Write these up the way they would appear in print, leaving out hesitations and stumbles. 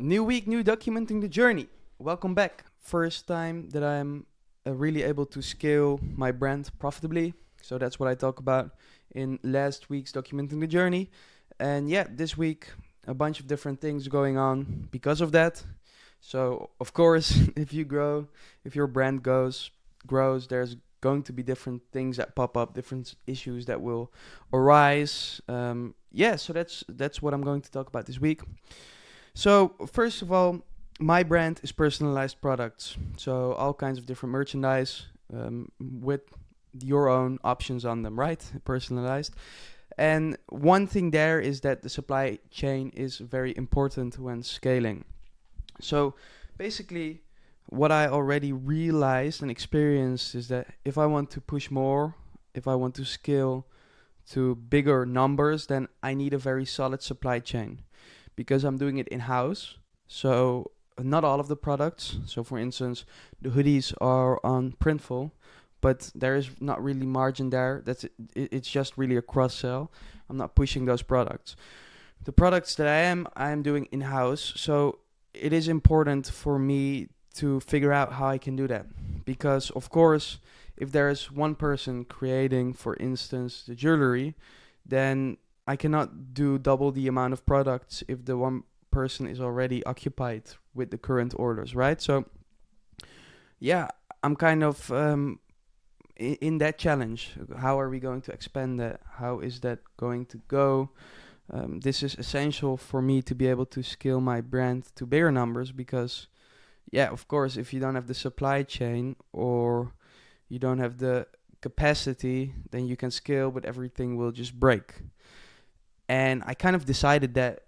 New week, new documenting the journey. Welcome back. First time that I'm really able to scale my brand profitably. So that's what I talk about in last week's documenting the journey. And yeah, this week a bunch of different things going on because of that. So of course, if you grow, if your brand grows, there's going to be different things that pop up, different issues that will arise. So that's what I'm going to talk about this week. So first of all, my brand is personalized products. So all kinds of different merchandise with your own options on them, right? Personalized. And one thing there is that the supply chain is very important when scaling. So basically, what I already realized and experienced is that if I want to push more, if I want to scale to bigger numbers, then I need a very solid supply chain because I'm doing it in-house. So not all of the products. So for instance, the hoodies are on Printful, but there is not really margin there. It's just really a cross sell. I'm not pushing those products. The products that I am doing in-house. So it is important for me to figure out how I can do that. Because of course, if there is one person creating, for instance, the jewelry, then I cannot do double the amount of products if the one person is already occupied with the current orders, right? So yeah, I'm kind of in that challenge. How are we going to expand that? How is that going to go? This is essential for me to be able to scale my brand to bigger numbers because, yeah, of course, if you don't have the supply chain or you don't have the capacity, then you can scale, but everything will just break. And I kind of decided that,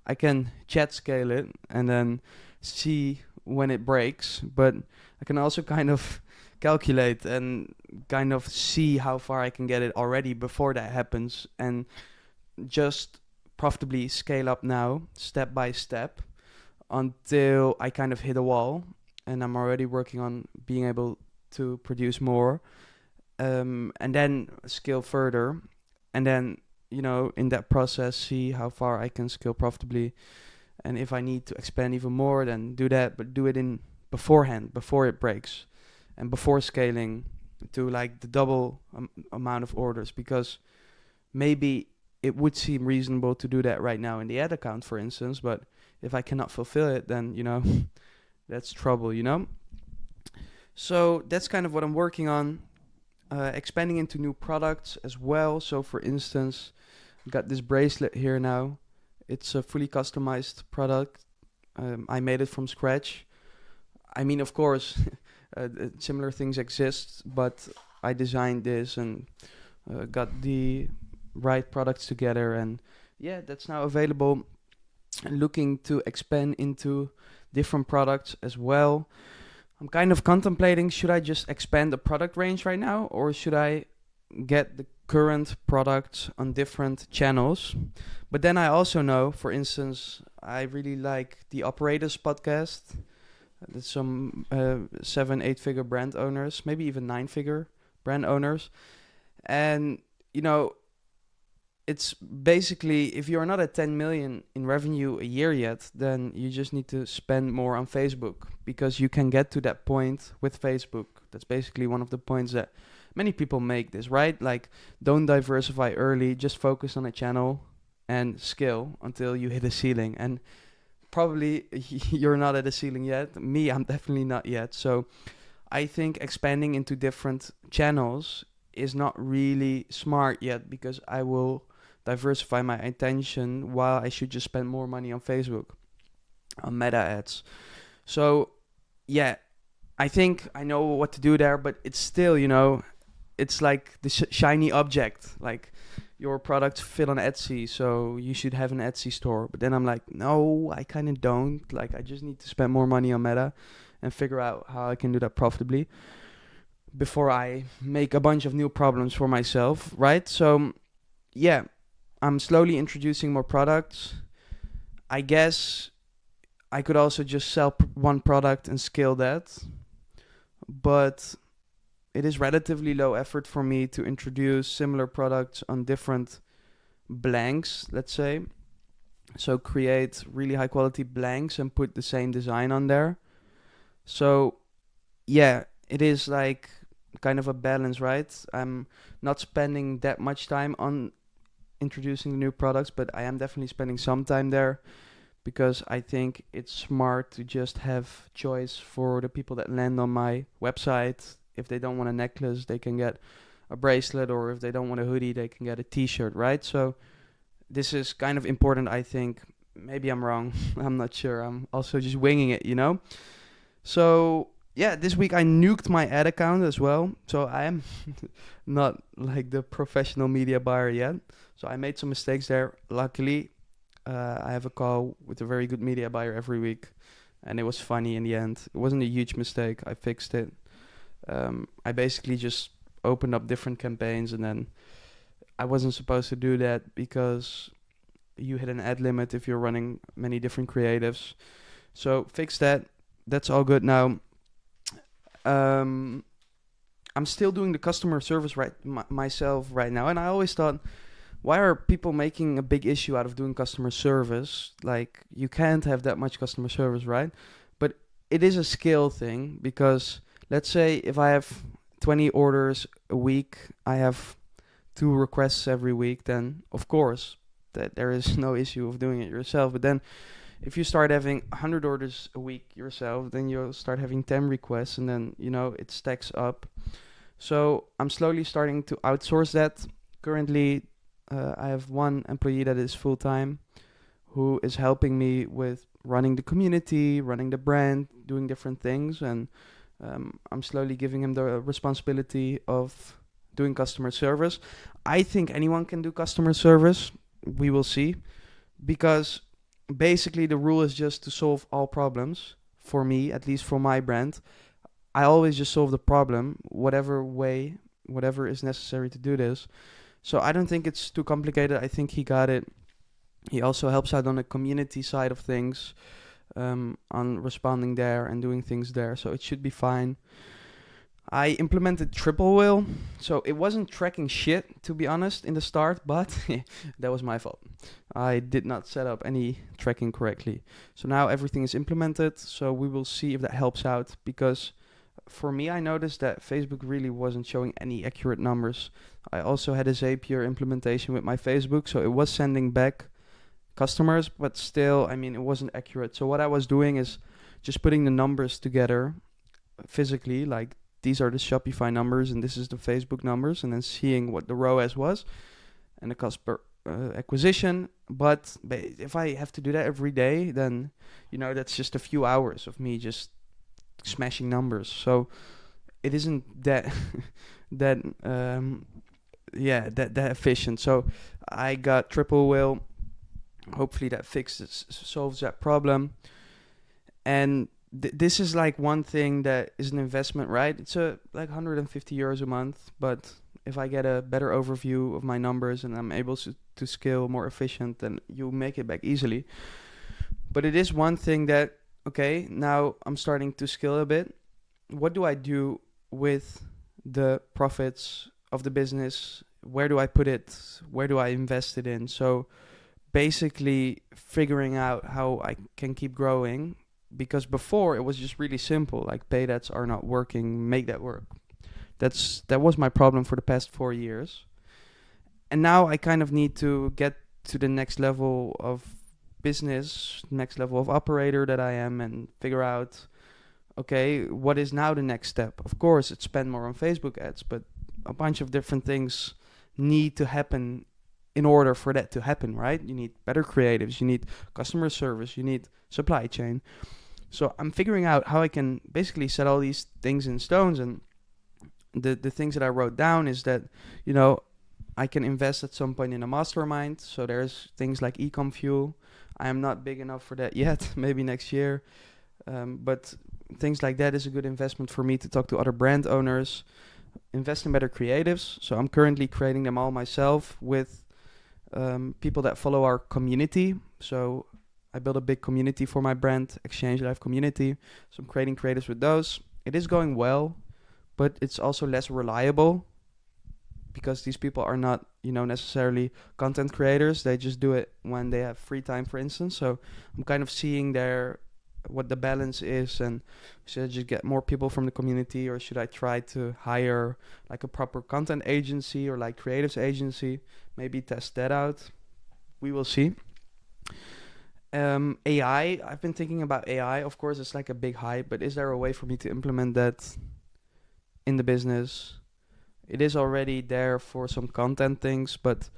I can chat scale it and then see when it breaks, but I can also kind of calculate and kind of see how far I can get it already before that happens and just profitably scale up now, step by step, until I kind of hit a wall. And I'm already working on being able to produce more, and then scale further. And then, in that process, see how far I can scale profitably. And if I need to expand even more, then do that, but do it in beforehand, before it breaks, and before scaling to like the double amount of orders, because maybe it would seem reasonable to do that right now in the ad account, for instance, but if I cannot fulfill it, then, that's trouble. So that's kind of what I'm working on, expanding into new products as well. So for instance, I've got this bracelet here now. It's a fully customized product. I made it from scratch. I mean, of course, similar things exist, but I designed this and got the right products together. And yeah, that's now available. Looking to expand into different products as well. I'm kind of contemplating, should I just expand the product range right now, or should I get the current products on different channels? But then I also know, for instance, I really like the Operators podcast. There's some 7-8 figure brand owners, maybe even 9-figure brand owners. And, it's basically, if you're not at 10 million in revenue a year yet, then you just need to spend more on Facebook, because you can get to that point with Facebook. That's basically one of the points that many people make this, right? Like, don't diversify early, just focus on a channel and scale until you hit a ceiling. And probably you're not at a ceiling yet. Me, I'm definitely not yet. So I think expanding into different channels is not really smart yet, because I will diversify my attention while I should just spend more money on Facebook, on meta ads. So yeah, I think I know what to do there, but it's still, it's like the shiny object. Like, your products fit on Etsy, so you should have an Etsy store. But then I'm like, no, I kind of don't. Like, I just need to spend more money on meta and figure out how I can do that profitably before I make a bunch of new problems for myself, right? So yeah, I'm slowly introducing more products. I guess I could also just sell one product and scale that, but it is relatively low effort for me to introduce similar products on different blanks, let's say. So create really high quality blanks and put the same design on there. So yeah, it is like kind of a balance, right? I'm not spending that much time on introducing the new products, but I am definitely spending some time there because I think it's smart to just have choice for the people that land on my website. If they don't want a necklace, they can get a bracelet, or if they don't want a hoodie, they can get a t-shirt, right? So this is kind of important, I think. Maybe I'm wrong. I'm not sure. I'm also just winging it, you know? So yeah, this week I nuked my ad account as well. So I am not like the professional media buyer yet. So I made some mistakes there. Luckily, I have a call with a very good media buyer every week, and it was funny in the end. It wasn't a huge mistake. I fixed it. I basically just opened up different campaigns, and then I wasn't supposed to do that because you hit an ad limit if you're running many different creatives. So fix that. That's all good now. Um, I'm still doing the customer service myself right now, and I always thought, why are people making a big issue out of doing customer service? Like, you can't have that much customer service, right? But it is a skill thing because let's say if I have 20 orders a week, I have 2 requests every week, then of course that there is no issue of doing it yourself. But then if you start having 100 orders a week yourself, then you'll start having 10 requests, and then, it stacks up. So I'm slowly starting to outsource that. Currently, I have one employee that is full-time who is helping me with running the community, running the brand, doing different things. And I'm slowly giving him the responsibility of doing customer service. I think anyone can do customer service. We will see. Because basically the rule is just to solve all problems. For me, at least for my brand, I always just solve the problem, whatever way, whatever is necessary to do this. So I don't think it's too complicated. I think he got it. He also helps out on the community side of things, on responding there and doing things there. So it should be fine. I implemented triple wheel, so it wasn't tracking shit, to be honest, in the start, but that was my fault. I did not set up any tracking correctly. So now everything is implemented, so we will see if that helps out, because for me, I noticed that Facebook really wasn't showing any accurate numbers. I also had a Zapier implementation with my Facebook, so it was sending back customers, but still, it wasn't accurate. So what I was doing is just putting the numbers together physically, like these are the Shopify numbers and this is the Facebook numbers, and then seeing what the ROAS was and the cost per acquisition. But if I have to do that every day, then that's just a few hours of me just smashing numbers. So it isn't that that that efficient. So I got triple whale. Hopefully that solves that problem. And this is like one thing that is an investment, right? It's like 150 euros a month, but if I get a better overview of my numbers and I'm able to scale more efficient, then you make it back easily. But it is one thing that, okay, now I'm starting to scale a bit. What do I do with the profits of the business? Where do I put it? Where do I invest it in? So basically figuring out how I can keep growing. Because before it was just really simple, like pay ads are not working, make that work. That was my problem for the past 4 years. And now I kind of need to get to the next level of business, next level of operator that I am, and figure out, okay, what is now the next step? Of course, it's spend more on Facebook ads, but a bunch of different things need to happen in order for that to happen, right? You need better creatives, you need customer service, you need supply chain. So I'm figuring out how I can basically set all these things in stones. And the things that I wrote down is that, I can invest at some point in a mastermind. So there's things like Ecom Fuel. I am not big enough for that yet, maybe next year. But things like that is a good investment for me to talk to other brand owners, invest in better creatives. So I'm currently creating them all myself with people that follow our community. So I built a big community for my brand, Exchange Life community. So I'm creating creatives with those. It is going well, but it's also less reliable. because these people are not, necessarily content creators. They just do it when they have free time, for instance. So I'm kind of seeing there what the balance is, and should I just get more people from the community, or should I try to hire like a proper content agency or like creatives agency? Maybe test that out. We will see. AI, I've been thinking about AI. Of course, it's like a big hype, but is there a way for me to implement that in the business? It is already there for some content things, but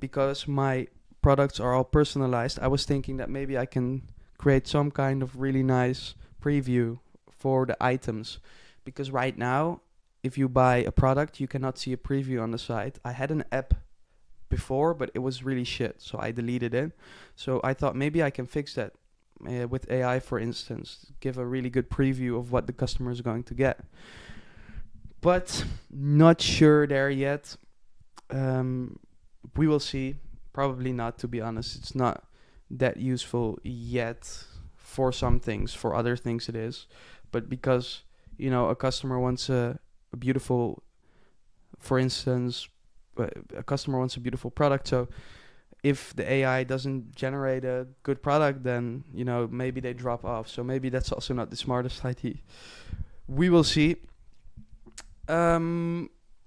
because my products are all personalized, I was thinking that maybe I can create some kind of really nice preview for the items. Because right now, if you buy a product, you cannot see a preview on the site. I had an app before, but it was really shit, so I deleted it. So I thought maybe I can fix that with AI, for instance, give a really good preview of what the customer is going to get. But not sure there yet. We will see. Probably not, to be honest. It's not that useful yet for some things. For other things it is. But because, a customer wants a beautiful, for instance, a customer wants a beautiful product. So if the AI doesn't generate a good product, then, maybe they drop off. So maybe that's also not the smartest idea. We will see.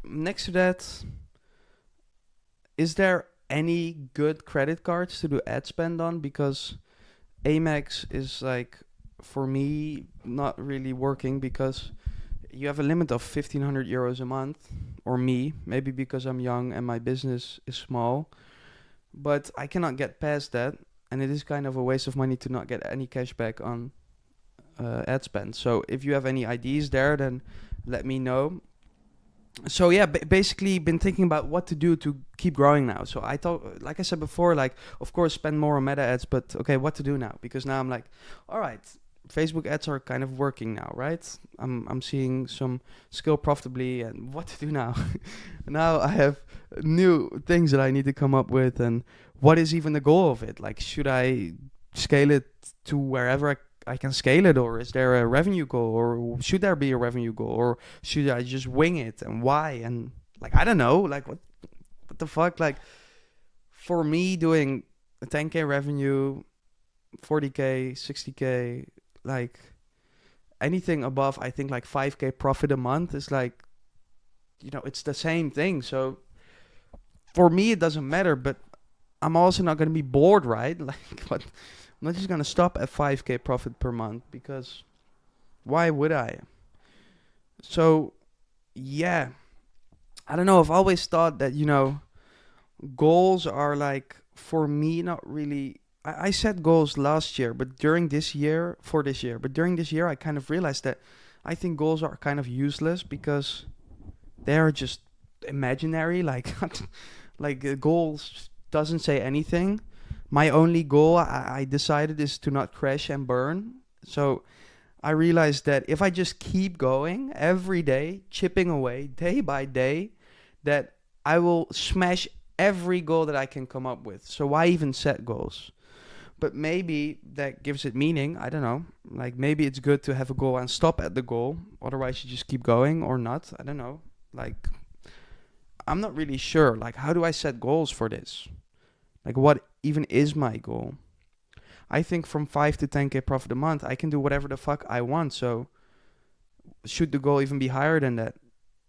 Next to that, is there any good credit cards to do ad spend on? Because Amex is like, for me, not really working because you have a limit of 1,500 euros a month, or me, maybe because I'm young and my business is small, but I cannot get past that, and it is kind of a waste of money to not get any cash back on ad spend. So if you have any ideas there, then let me know. So yeah, basically been thinking about what to do to keep growing now. So I thought, like I said before, like of course spend more on meta ads, but okay, what to do now? Because now I'm like, all right, Facebook ads are kind of working now, right? I'm seeing some scale profitably, and what to do now? Now I have new things that I need to come up with, and what is even the goal of it? Like, should I scale it to wherever I can scale it, or is there a revenue goal, or should there be a revenue goal, or should I just wing it, and why? And like, I don't know, like what the fuck? Like, for me, doing a 10k revenue, 40k, 60k, like anything above, I think like 5k profit a month is like, it's the same thing. So for me, it doesn't matter, but I'm also not going to be bored, right? Like, what? I'm not just going to stop at 5k profit per month, because why would I? So, yeah. I don't know. I've always thought that, goals are like, for me, not really. I set goals last year, but during this year, I kind of realized that I think goals are kind of useless because they're just imaginary. Like, goals doesn't say anything. My only goal, I decided, is to not crash and burn. So I realized that if I just keep going every day, chipping away day by day, that I will smash every goal that I can come up with. So why even set goals? But maybe that gives it meaning. I don't know. Like, maybe it's good to have a goal and stop at the goal. Otherwise, you just keep going or not. I don't know. Like, I'm not really sure. Like, how do I set goals for this? Like, what even is my goal? I think from 5 to 10k profit a month, I can do whatever the fuck I want. So should the goal even be higher than that?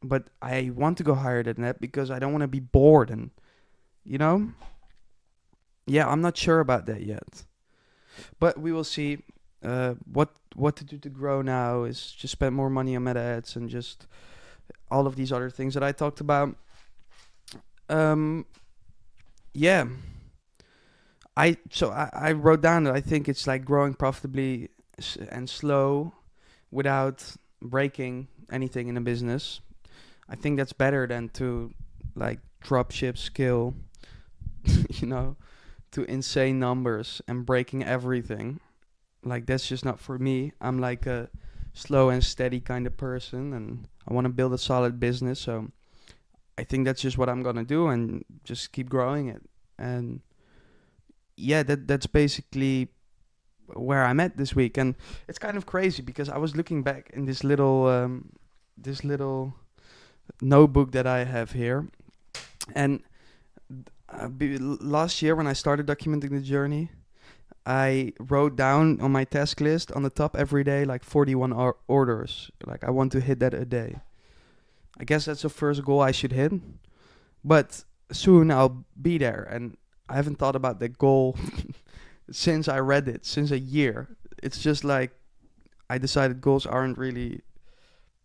But I want to go higher than that because I don't want to be bored, and, yeah, I'm not sure about that yet. But we will see. What to do to grow now is just spend more money on meta ads and just all of these other things that I talked about. Yeah. I wrote down that I think it's like growing profitably and slow without breaking anything in a business. I think that's better than to like drop ship scale, to insane numbers and breaking everything. Like, that's just not for me. I'm like a slow and steady kind of person, and I want to build a solid business. So I think that's just what I'm gonna do, and just keep growing it. And yeah, that's basically where I'm at this week. And it's kind of crazy because I was looking back in this little notebook that I have here. And last year when I started documenting the journey, I wrote down on my task list on the top every day like 41 orders. Like I want to hit that a day. I guess that's the first goal I should hit. But soon I'll be there. And I haven't thought about that goal since I read it, since a year. It's just like I decided goals aren't really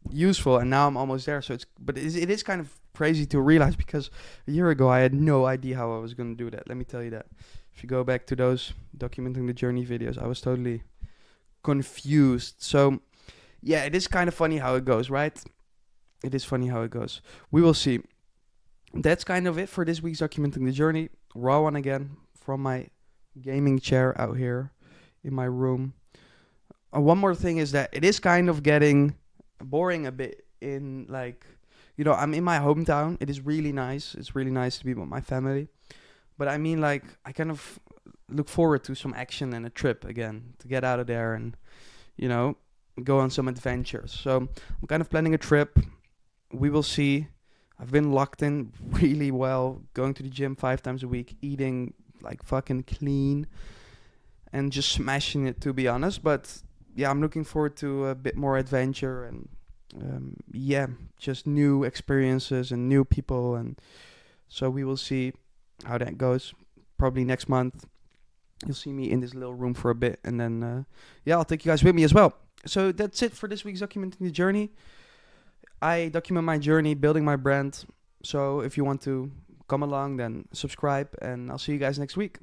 useful, and now I'm almost there. So it is kind of crazy to realize, because a year ago I had no idea how I was going to do that. Let me tell you that. If you go back to those documenting the journey videos, I was totally confused. So yeah, it is kind of funny how it goes, right? It is funny how it goes. We will see. That's kind of it for this week's documenting the journey. Raw one again from my gaming chair out here in my room. One more thing is that it is kind of getting boring a bit in, like, you know, I'm in my hometown. It is really nice. It's really nice to be with my family. But I mean, like, I kind of look forward to some action and a trip again, to get out of there and, you know, go on some adventures. So I'm kind of planning a trip. We will see. I've been locked in really well, going to the gym 5 times a week, eating like fucking clean and just smashing it, to be honest. But yeah, I'm looking forward to a bit more adventure and just new experiences and new people. And so we will see how that goes. Probably next month you'll see me in this little room for a bit, and then I'll take you guys with me as well. So that's it for this week's documenting the journey. I document my journey building my brand. So if you want to come along, then subscribe, and I'll see you guys next week.